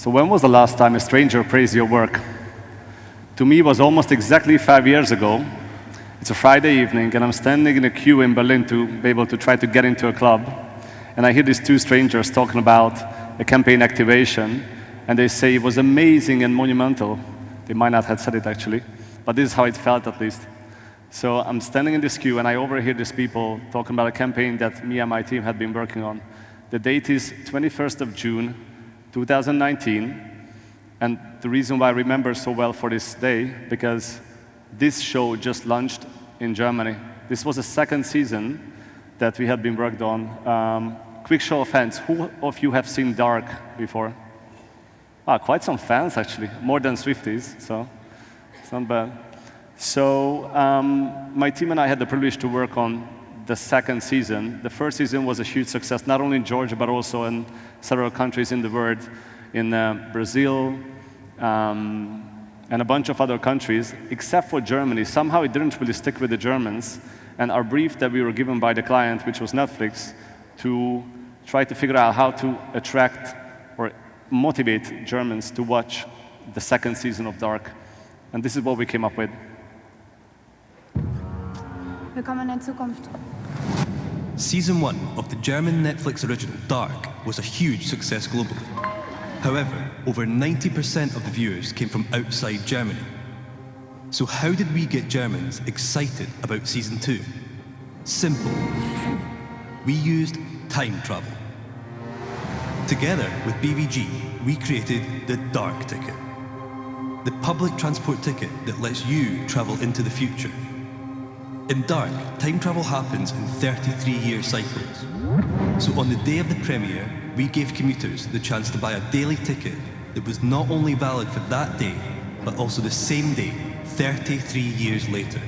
So when was the last time a stranger praised your work? To me, it was almost exactly 5 years ago. It's a Friday evening, and I'm standing in a queue in Berlin to be able to try to get into a club. And I hear these two strangers talking about a campaign activation, and they say it was amazing and monumental. They might not have said it actually, but this is how it felt at least. So I'm standing in this queue, and I overhear these people talking about a campaign that me and my team had been working on. The date is 21st of June, 2019, and the reason why I remember so well for this day, because this show just launched in Germany. This was the second season that we had been worked on. Quick show of hands, who of you have seen Dark before? Quite some fans actually, more than Swifties, so it's not bad. So my team and I had the privilege to work on the second season. The first season was a huge success, not only in Georgia, but also in several countries in the world, in Brazil, and a bunch of other countries, except for Germany. Somehow it didn't really stick with the Germans, and our brief that we were given by the client, which was Netflix, to try to figure out how to attract or motivate Germans to watch the second season of Dark. And this is what we came up with. Willkommen in der Zukunft. Season 1 of the German Netflix original Dark was a huge success globally. However, over 90% of the viewers came from outside Germany. So how did we get Germans excited about Season 2? Simple. We used time travel. Together with BVG, we created the Dark Ticket, the public transport ticket that lets you travel into the future. In Dark, time travel happens in 33-year cycles. So on the day of the premiere, we gave commuters the chance to buy a daily ticket that was not only valid for that day, but also the same day, 33 years later.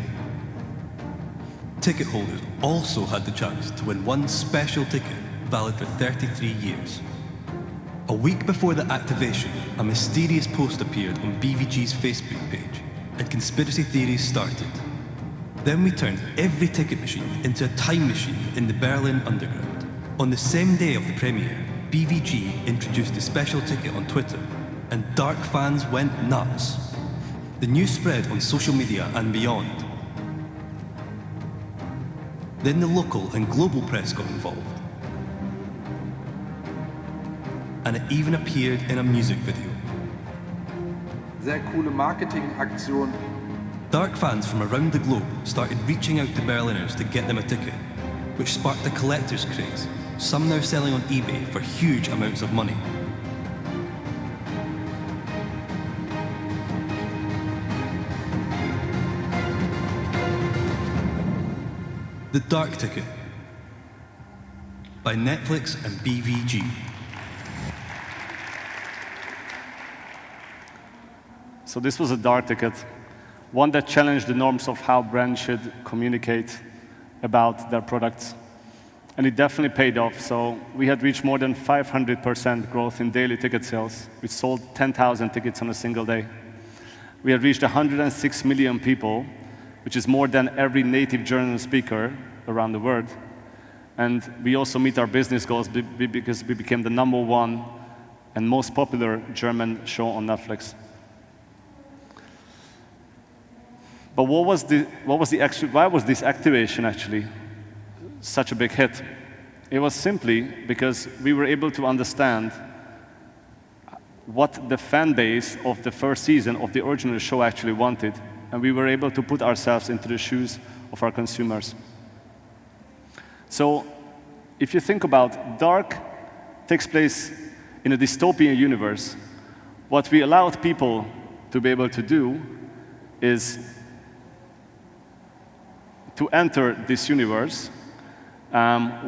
Ticket holders also had the chance to win one special ticket valid for 33 years. A week before the activation, a mysterious post appeared on BVG's Facebook page, and conspiracy theories started. Then we turned every ticket machine into a time machine in the Berlin Underground. On the same day of the premiere, BVG introduced the special ticket on Twitter, and Dark fans went nuts. The news spread on social media and beyond. Then the local and global press got involved. And it even appeared in a music video. Sehr coole Marketingaktion. Dark fans from around the globe started reaching out to Berliners to get them a ticket, which sparked a collector's craze, some now selling on eBay for huge amounts of money. The Dark Ticket by Netflix and BVG. So this was a Dark Ticket, one that challenged the norms of how brands should communicate about their products. And it definitely paid off. So we had reached more than 500% growth in daily ticket sales. We sold 10,000 tickets on a single day. We had reached 106 million people, which is more than every native German speaker around the world. And we also meet our business goals because we became the #1 and most popular German show on Netflix. But why was this activation actually such a big hit? It was simply because we were able to understand what the fan base of the first season of the original show actually wanted, and we were able to put ourselves into the shoes of our consumers. So, if you think about Dark takes place in a dystopian universe, what we allowed people to be able to do is to enter this universe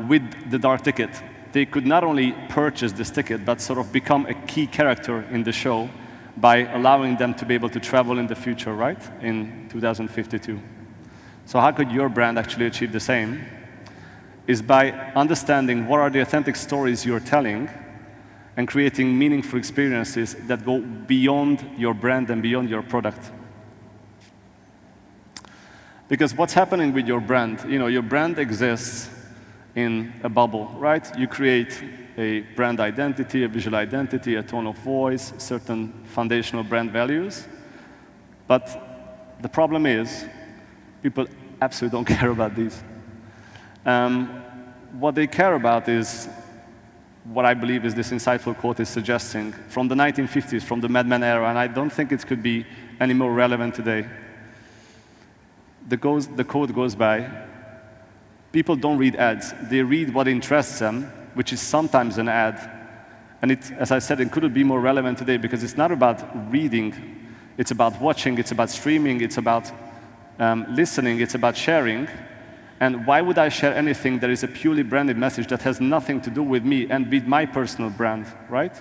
with the Dark Ticket. They could not only purchase this ticket, but sort of become a key character in the show by allowing them to be able to travel in the future, right? In 2052. So how could your brand actually achieve the same? Is by understanding what are the authentic stories you're telling and creating meaningful experiences that go beyond your brand and beyond your product. Because what's happening with your brand? You know, your brand exists in a bubble, right? You create a brand identity, a visual identity, a tone of voice, certain foundational brand values. But the problem is, people absolutely don't care about these. What they care about is what I believe is this insightful quote is suggesting from the 1950s, from the Mad Men era, and I don't think it could be any more relevant today. The quote goes by, people don't read ads, they read what interests them, which is sometimes an ad. And it, as I said, it couldn't be more relevant today because it's not about reading, it's about watching, it's about streaming, it's about listening, it's about sharing. And why would I share anything that is a purely branded message that has nothing to do with me and with my personal brand, right?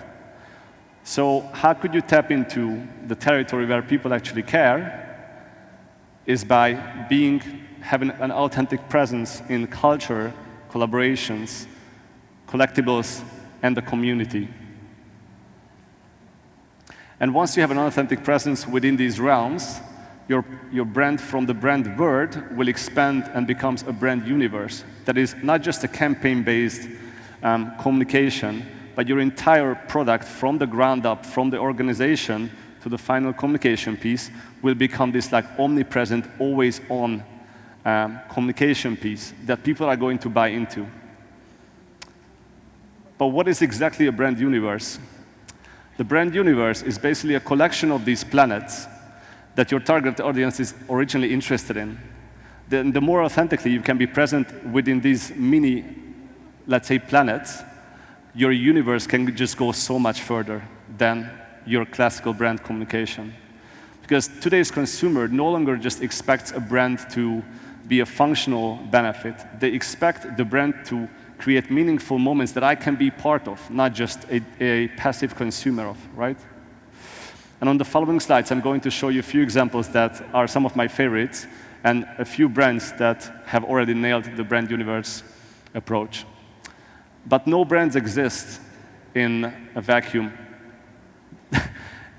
So how could you tap into the territory where people actually care is by having an authentic presence in culture, collaborations, collectibles, and the community. And once you have an authentic presence within these realms, your brand from the brand word will expand and becomes a brand universe. That is not just a campaign-based communication, but your entire product from the ground up, from the organization to the final communication piece, will become this like omnipresent, always on communication piece that people are going to buy into. But what is exactly a brand universe? The brand universe is basically a collection of these planets that your target audience is originally interested in. The more authentically you can be present within these mini, let's say, planets, your universe can just go so much further than your classical brand communication. Because today's consumer no longer just expects a brand to be a functional benefit. They expect the brand to create meaningful moments that I can be part of, not just a passive consumer of, right? And on the following slides, I'm going to show you a few examples that are some of my favorites and a few brands that have already nailed the brand universe approach. But no brands exist in a vacuum.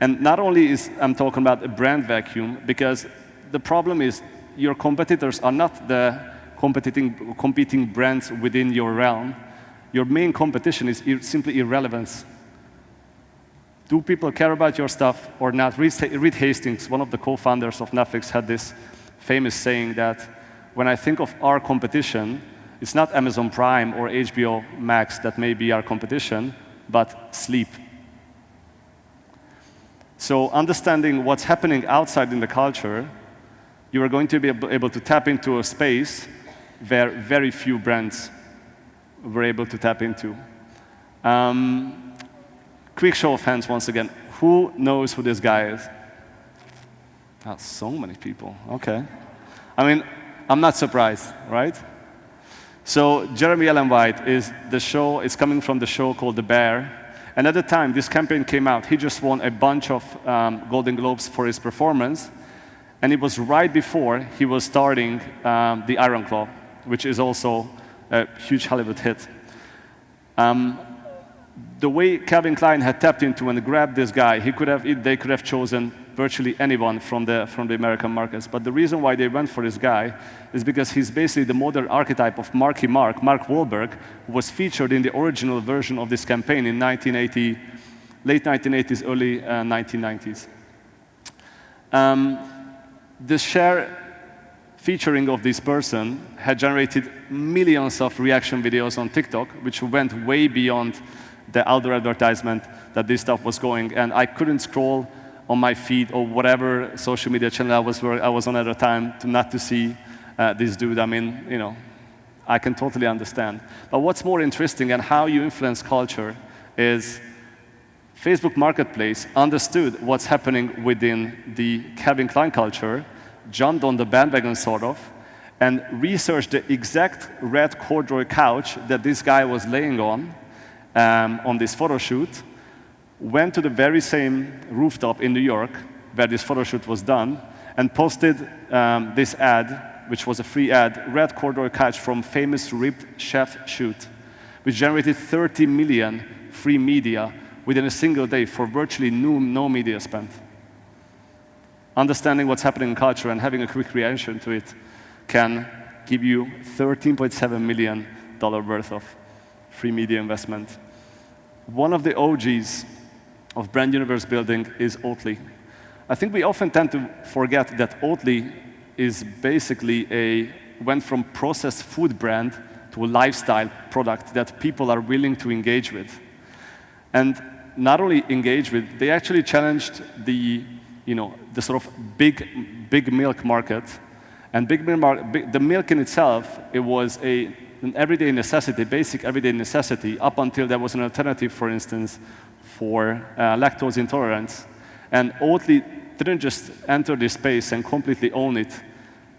And not only I'm talking about a brand vacuum, because the problem is your competitors are not the competing brands within your realm. Your main competition is simply irrelevance. Do people care about your stuff or not? Reed Hastings, one of the co-founders of Netflix, had this famous saying that when I think of our competition, it's not Amazon Prime or HBO Max that may be our competition, but sleep. So understanding what's happening outside in the culture, you are going to be able to tap into a space where very few brands were able to tap into. Quick show of hands once again. Who knows who this guy is? Oh, so many people. Okay. I mean, I'm not surprised, right? So Jeremy Allen White is coming from the show called The Bear. And at the time this campaign came out, he just won a bunch of Golden Globes for his performance. And it was right before he was starting The Iron Claw, which is also a huge Hollywood hit. The way Calvin Klein had tapped into and grabbed this guy, they could have chosen virtually anyone from the American markets. But the reason why they went for this guy is because he's basically the modern archetype of Mark Wahlberg, who was featured in the original version of this campaign in late 1980s, early 1990s. The share featuring of this person had generated millions of reaction videos on TikTok, which went way beyond the outdoor advertisement that this stuff was going. And I couldn't scroll on my feed or whatever social media channel I was on at the time not to see this dude. I mean, you know, I can totally understand. But what's more interesting and how you influence culture is Facebook Marketplace understood what's happening within the Calvin Klein culture, jumped on the bandwagon sort of, and researched the exact red corduroy couch that this guy was laying on this photo shoot, went to the very same rooftop in New York where this photo shoot was done, and posted this ad, which was a free ad, red corduroy couch from famous ripped chef shoot, which generated 30 million free media within a single day for virtually no media spent. Understanding what's happening in culture and having a quick reaction to it can give you $13.7 million worth of free media investment. one of the OGs of brand universe building is Oatly. I think we often tend to forget that Oatly is basically went from processed food brand to a lifestyle product that people are willing to engage with. And not only engage with, they actually challenged the sort of big milk market. And the milk in itself, it was an everyday necessity, basic everyday necessity, up until there was an alternative, for instance, for lactose intolerance. And Oatly didn't just enter this space and completely own it.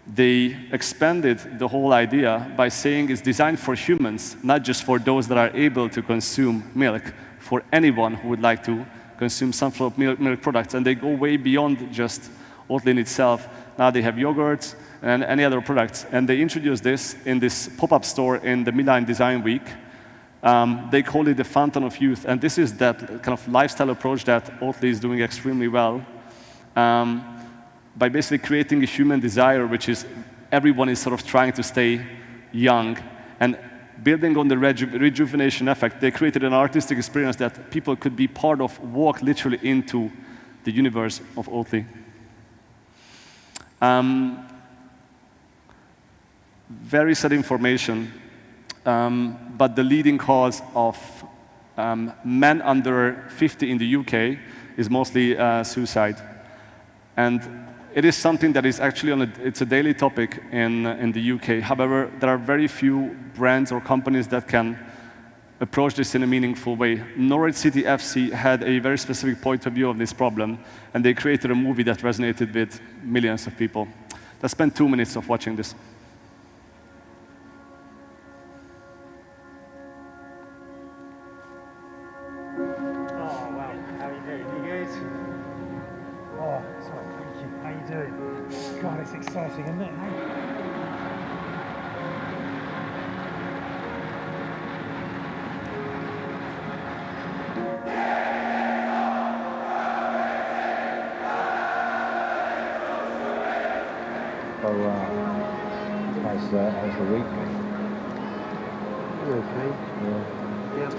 They expanded the whole idea by saying it's designed for humans, not just for those that are able to consume milk, for anyone who would like to consume some sort of milk products. And they go way beyond just Oatly in itself. Now they have yogurts and any other products. And they introduced this in this pop-up store in the Milan Design Week. They call it the Fountain of Youth. And this is that kind of lifestyle approach that Oatly is doing extremely well. By basically creating a human desire, which is everyone is sort of trying to stay young. And building on the rejuvenation effect, they created an artistic experience that people could be part of, walk literally into the universe of Oatly. Very sad information, but the leading cause of men under 50 in the UK is mostly suicide. And it is something that is actually it's a daily topic in the UK. However, there are very few brands or companies that can approach this in a meaningful way. Norwich City FC had a very specific point of view of this problem, and they created a movie that resonated with millions of people. Let's spend 2 minutes of watching this. God, it's exciting, isn't it? So, how's the week? You're okay? Yeah. Yeah.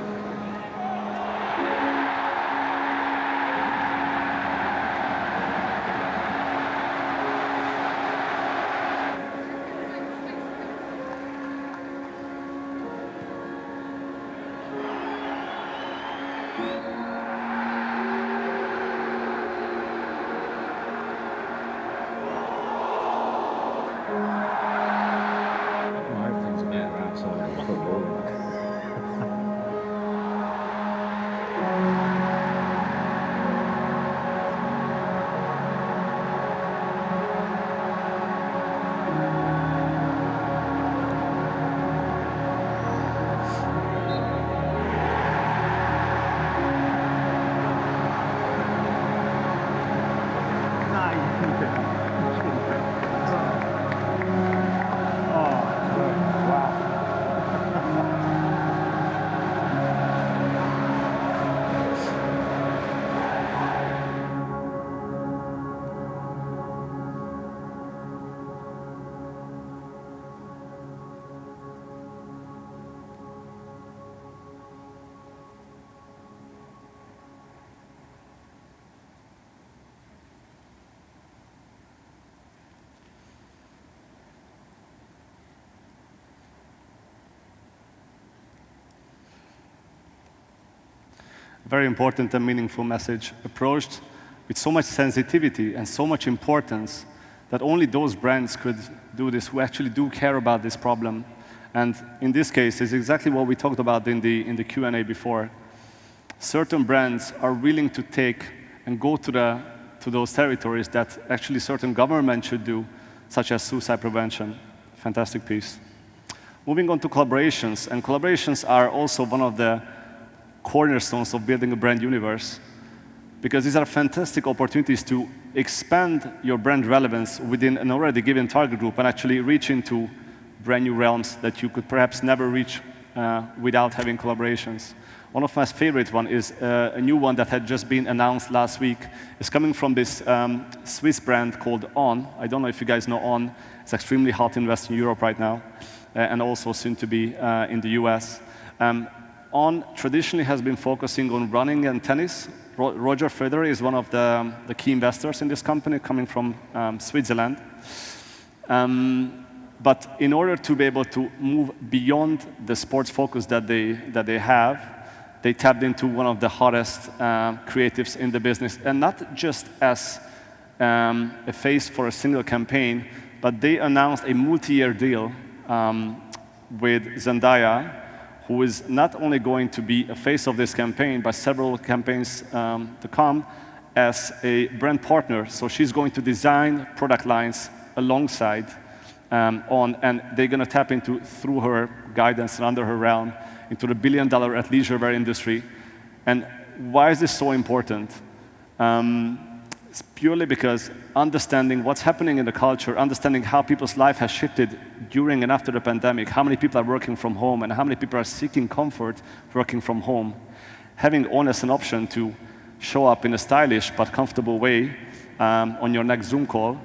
Very important and meaningful message, approached with so much sensitivity and so much importance that only those brands could do this who actually do care about this problem. And in this case, it's exactly what we talked about in the Q&A before. Certain brands are willing to take and go to those territories that actually certain governments should do, such as suicide prevention. Fantastic piece. Moving on to collaborations, and collaborations are also one of the cornerstones of building a brand universe, because these are fantastic opportunities to expand your brand relevance within an already given target group and actually reach into brand new realms that you could perhaps never reach without having collaborations. One of my favorite one is a new one that had just been announced last week. It's coming from this Swiss brand called On. I don't know if you guys know On. It's extremely hot in Western Europe right now, and also soon to be in the US. traditionally has been focusing on running and tennis. Roger Federer is one of the key investors in this company, coming from Switzerland. But in order to be able to move beyond the sports focus that they have, they tapped into one of the hottest creatives in the business, and not just as a face for a single campaign, but they announced a multi-year deal with Zendaya, who is not only going to be a face of this campaign, but several campaigns to come as a brand partner. So she's going to design product lines alongside and they're going to tap into, through her guidance and under her realm, into the billion-dollar athleisure wear industry. And why is this so important? It's purely because understanding what's happening in the culture, understanding how people's life has shifted during and after the pandemic, how many people are working from home, and how many people are seeking comfort working from home. Having On as an option to show up in a stylish but comfortable way on your next Zoom call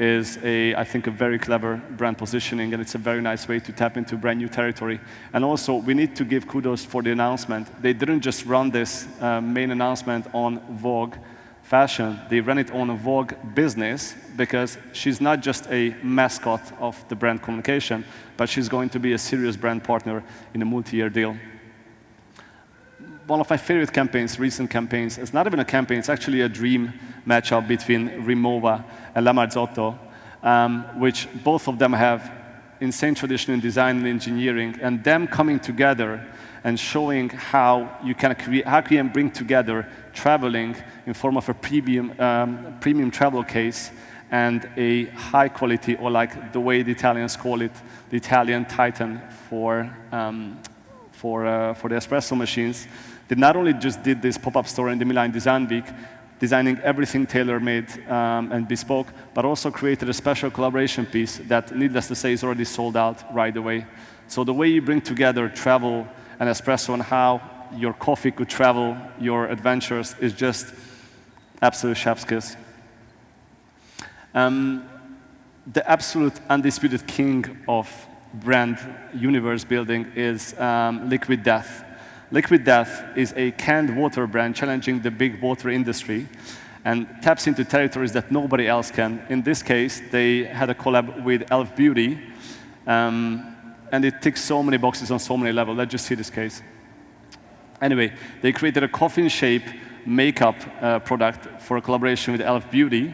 is, I think, a very clever brand positioning, and it's a very nice way to tap into brand new territory. And also, we need to give kudos for the announcement. They didn't just run this main announcement on Vogue Fashion. They ran it on a Vogue Business, because she's not just a mascot of the brand communication, but she's going to be a serious brand partner in a multi-year deal. One of my favorite campaigns, recent campaigns, it's not even a campaign, it's actually a dream matchup between Rimowa and La Marzotto, which both of them have insane tradition in design and engineering, and them coming together and showing how you can create, how you can bring together traveling in form of a premium travel case and a high quality, or like the way the Italians call it, the Italian Titan for the espresso machines. They not only just did this pop-up store in the Milan Design Week, designing everything tailor-made and bespoke, but also created a special collaboration piece that, needless to say, is already sold out right away. So the way you bring together travel and espresso, and how your coffee could travel your adventures, is just absolute chef's kiss. The absolute undisputed king of brand universe building is Liquid Death. Liquid Death is a canned water brand challenging the big water industry and taps into territories that nobody else can. In this case, they had a collab with Elf Beauty, and it ticks so many boxes on so many levels. Let's just see this case. Anyway, they created a coffin-shaped makeup product for a collaboration with Elf Beauty,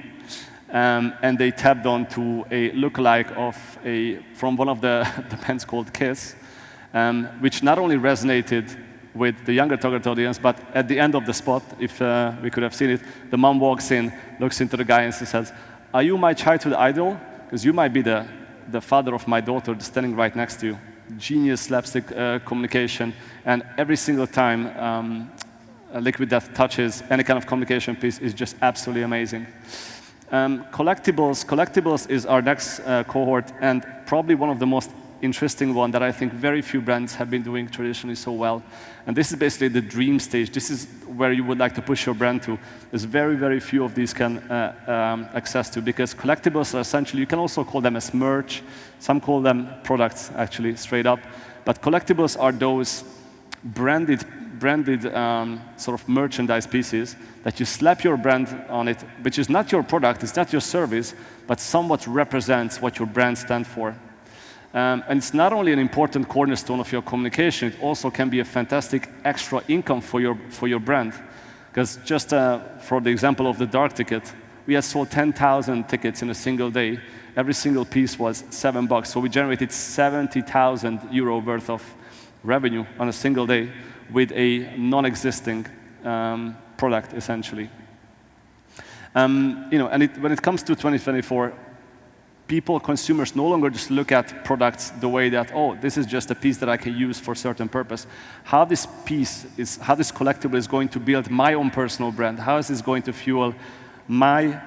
and they tapped on to a lookalike from one of the bands called Kiss, which not only resonated with the younger target audience, but at the end of the spot, if we could have seen it, the mom walks in, looks into the guy and says, "Are you my childhood idol? Because you might be the father of my daughter standing right next to you." Genius slapstick communication, and every single time Liquid Death touches any kind of communication piece is just absolutely amazing. Collectibles is our next cohort, and probably one of the most interesting one that I think very few brands have been doing traditionally so well. And this is basically the dream stage. This is where you would like to push your brand to. There's very, very few of these can access to, because collectibles are essentially, you can also call them as merch. Some call them products, actually, straight up. But collectibles are those branded sort of merchandise pieces that you slap your brand on it, which is not your product, it's not your service, but somewhat represents what your brand stands for. And it's not only an important cornerstone of your communication, it also can be a fantastic extra income for your brand. Because just for the example of the dark ticket, we had sold 10,000 tickets in a single day. Every single piece was $7, so we generated 70,000 euro worth of revenue on a single day with a non-existing product, essentially. And when it comes to 2024, consumers no longer just look at products the way that, oh, this is just a piece that I can use for a certain purpose. How this collectible is going to build my own personal brand. How is this going to fuel my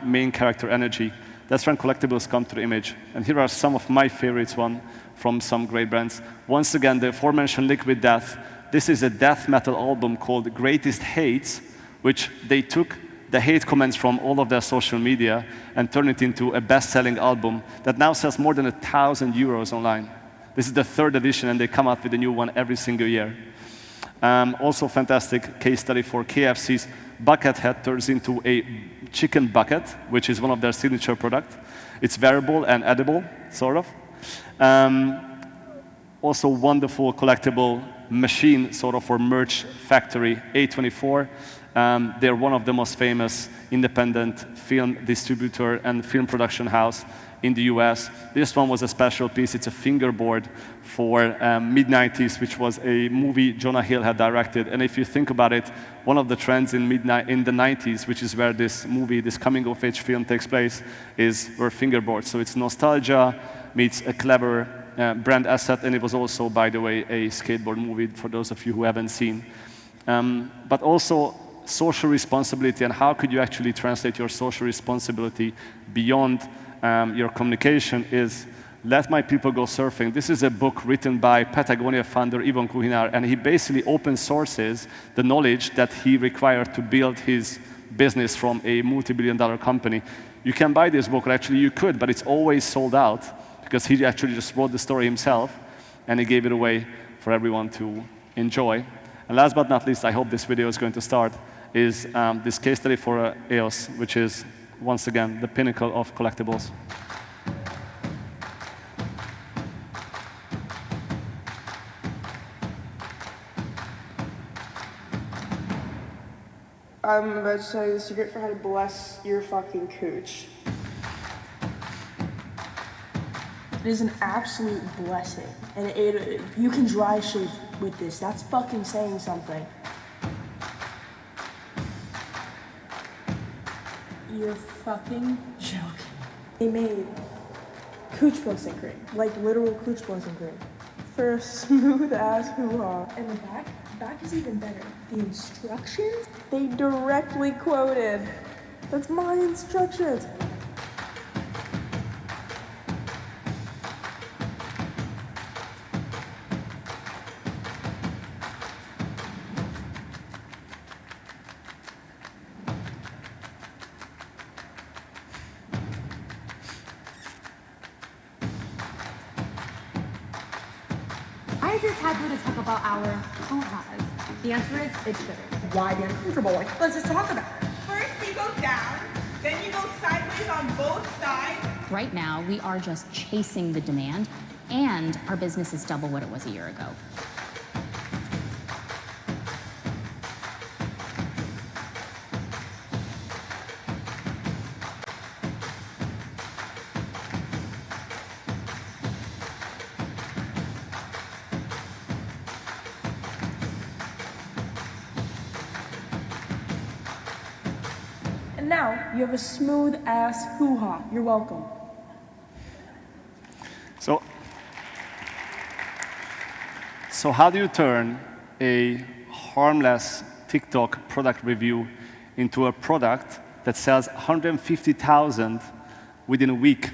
main character energy? That's when collectibles come to the image. And here are some of my favorites from some great brands. Once again, the aforementioned Liquid Death. This is a death metal album called Greatest Hates, which they took the hate comments from all of their social media and turned it into a best-selling album that now sells more than 1,000 euros online. This is the third edition, and they come out with a new one every single year. Also fantastic case study for KFC's bucket head turns into a chicken bucket, which is one of their signature products. It's variable and edible, sort of. Also wonderful collectible machine, sort of for merch factory, A24. They're one of the most famous independent film distributor and film production house in the US. This one was a special piece. It's a fingerboard for mid-90s, which was a movie Jonah Hill had directed. And if you think about it, one of the trends in the 90s, which is where this movie, this coming-of-age film takes place, were fingerboards. So it's nostalgia meets a clever brand asset, and it was also, by the way, a skateboard movie for those of you who haven't seen. But also social responsibility, and how could you actually translate your social responsibility beyond your communication is Let My People Go Surfing. This is a book written by Patagonia founder Ivan Kuhinar, and he basically open sources the knowledge that he required to build his business from a multi-billion-dollar company. You can buy this book, or actually you could, but it's always sold out because he actually just wrote the story himself, and he gave it away for everyone to enjoy. And last but not least, I hope this video is going to start, is this case study for EOS, which is, once again, the pinnacle of collectibles. I'm about to tell you the secret for how to bless your fucking cooch. It is an absolute blessing, and you can dry shave with this. That's fucking saying something. You're fucking joking. They made cooch blessing cream, like literal cooch blessing cream, for a smooth ass hoo-ha. And the back is even better. The instructions, they directly quoted. That's my instructions. Why is it taboo to talk about our hoo-has? The answer is it shouldn't. Why be uncomfortable? Like, let's just talk about it. First you go down, then you go sideways on both sides. Right now, we are just chasing the demand, and our business is double what it was a year ago. And now you have a smooth ass hoo-ha. You're welcome. So how do you turn a harmless TikTok product review into a product that sells 150,000 within a week?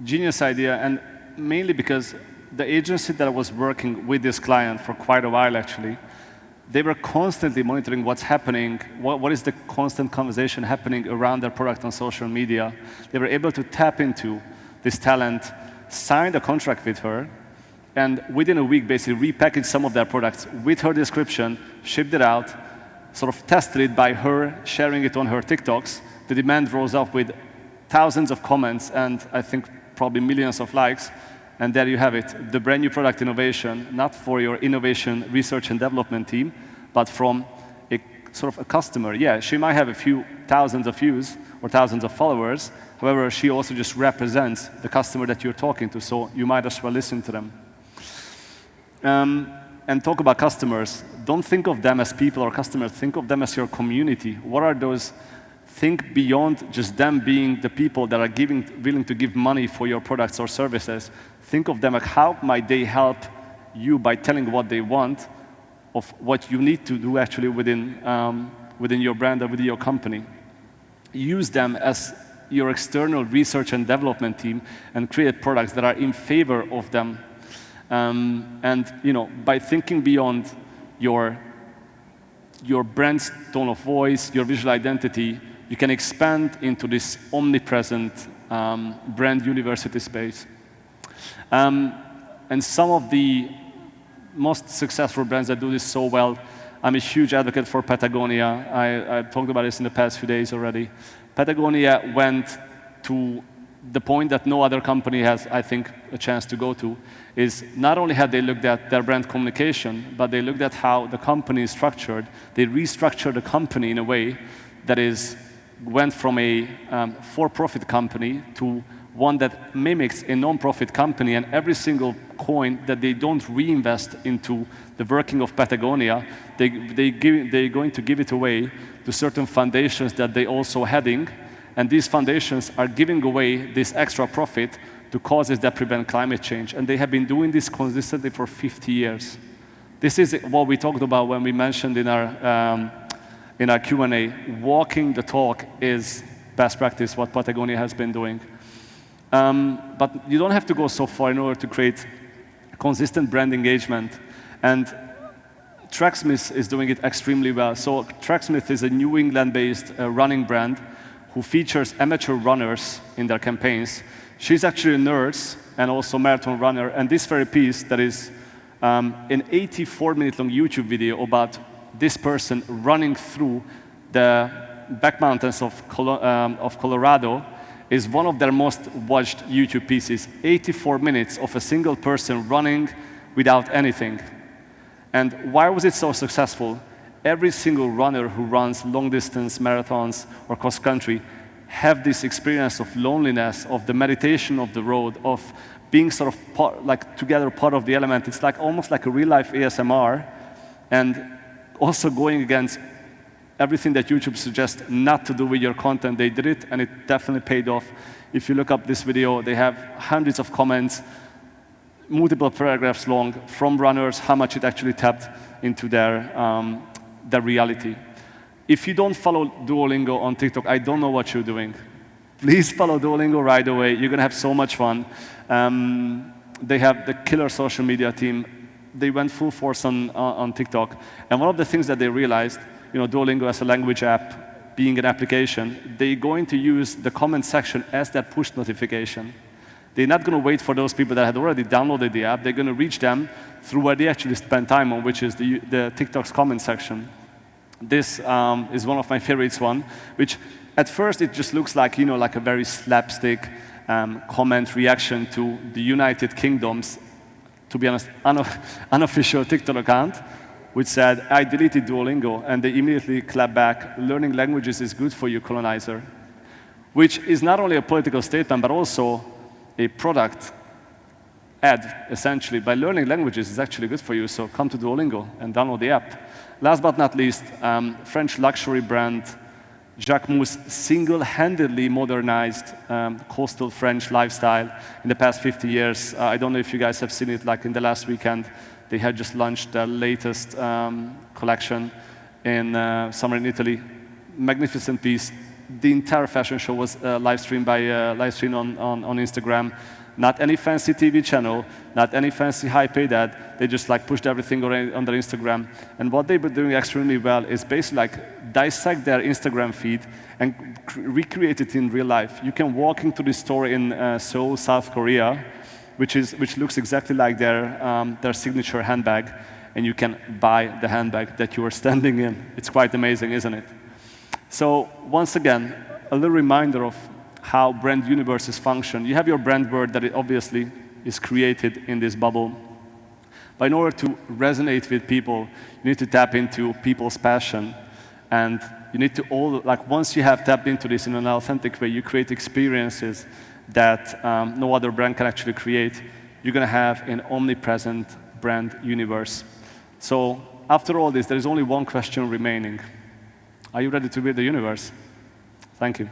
Genius idea, and mainly because the agency that I was working with this client for quite a while, actually, they were constantly monitoring what's happening, what is the constant conversation happening around their product on social media. They were able to tap into this talent, signed a contract with her, and within a week, basically repackaged some of their products with her description, shipped it out, sort of tested it by her sharing it on her TikToks. The demand rose up with thousands of comments and I think probably millions of likes. And there you have it, the brand new product innovation, not for your innovation research and development team, but from a sort of a customer. Yeah, she might have a few thousands of views or thousands of followers. However, she also just represents the customer that you're talking to, so you might as well listen to them. And talk about customers. Don't think of them as people or customers. Think of them as your community. What are those? Think beyond just them being the people that are willing to give money for your products or services. Think of them like how might they help you by telling what they want of what you need to do actually within your brand or within your company. Use them as your external research and development team and create products that are in favor of them. And by thinking beyond your brand's tone of voice, your visual identity, you can expand into this omnipresent brand university space. And some of the most successful brands that do this so well. I'm a huge advocate for Patagonia. I talked about this in the past few days already. Patagonia went to the point that no other company has, I think, a chance to go to, is not only have they looked at their brand communication, but they looked at how the company is structured. They restructured the company in a way that went from a for-profit company to one that mimics a non-profit company, and every single coin that they don't reinvest into the working of Patagonia, they're going to give it away to certain foundations that they also heading, and these foundations are giving away this extra profit to causes that prevent climate change. And they have been doing this consistently for 50 years. This is what we talked about when we mentioned in our Q&A. Walking the talk is best practice, what Patagonia has been doing. But you don't have to go so far in order to create consistent brand engagement. And Tracksmith is doing it extremely well. So Tracksmith is a New England-based running brand who features amateur runners in their campaigns. She's actually a nurse and also marathon runner. And this very piece that is an 84-minute-long YouTube video about this person running through the back mountains of Colorado is one of their most watched YouTube pieces. 84 minutes of a single person running without anything. And why was it so successful? Every single runner who runs long-distance marathons or cross-country have this experience of loneliness, of the meditation of the road, of being sort of together part of the element. It's like almost like a real-life ASMR, and also going against everything that YouTube suggests not to do with your content. They did it, and it definitely paid off. If you look up this video, they have hundreds of comments, multiple paragraphs long, from runners, how much it actually tapped into their reality. If you don't follow Duolingo on TikTok, I don't know what you're doing. Please follow Duolingo right away. You're going to have so much fun. They have the killer social media team. They went full force on TikTok. And one of the things that they realized, Duolingo as a language app, being an application, they're going to use the comment section as that push notification. They're not going to wait for those people that had already downloaded the app. They're going to reach them through where they actually spend time on, which is the TikTok's comment section. This is one of my favorites one, which at first it just looks like, like a very slapstick comment reaction to the United Kingdom's, to be honest, unofficial TikTok account, which said, I deleted Duolingo, and they immediately clapped back, learning languages is good for you, colonizer, which is not only a political statement, but also a product ad, essentially. By learning languages is actually good for you, so come to Duolingo and download the app. Last but not least, French luxury brand Jacquemus single-handedly modernized coastal French lifestyle in the past 50 years. I don't know if you guys have seen it, like in the last weekend, they had just launched their latest collection in summer in Italy. Magnificent piece. The entire fashion show was live streamed on Instagram. Not any fancy TV channel, not any fancy high-paid ad. They just pushed everything on their Instagram. And what they've been doing extremely well is basically dissect their Instagram feed and recreate it in real life. You can walk into the store in Seoul, South Korea, which looks exactly like their signature handbag, and you can buy the handbag that you are standing in. It's quite amazing, isn't it? So once again, a little reminder of how brand universes function. You have your brand word that it obviously is created in this bubble. But in order to resonate with people, you need to tap into people's passion. And you need to once you have tapped into this in an authentic way, you create experiences that no other brand can actually create. You're going to have an omnipresent brand universe. So after all this, there is only one question remaining. Are you ready to build the universe? Thank you.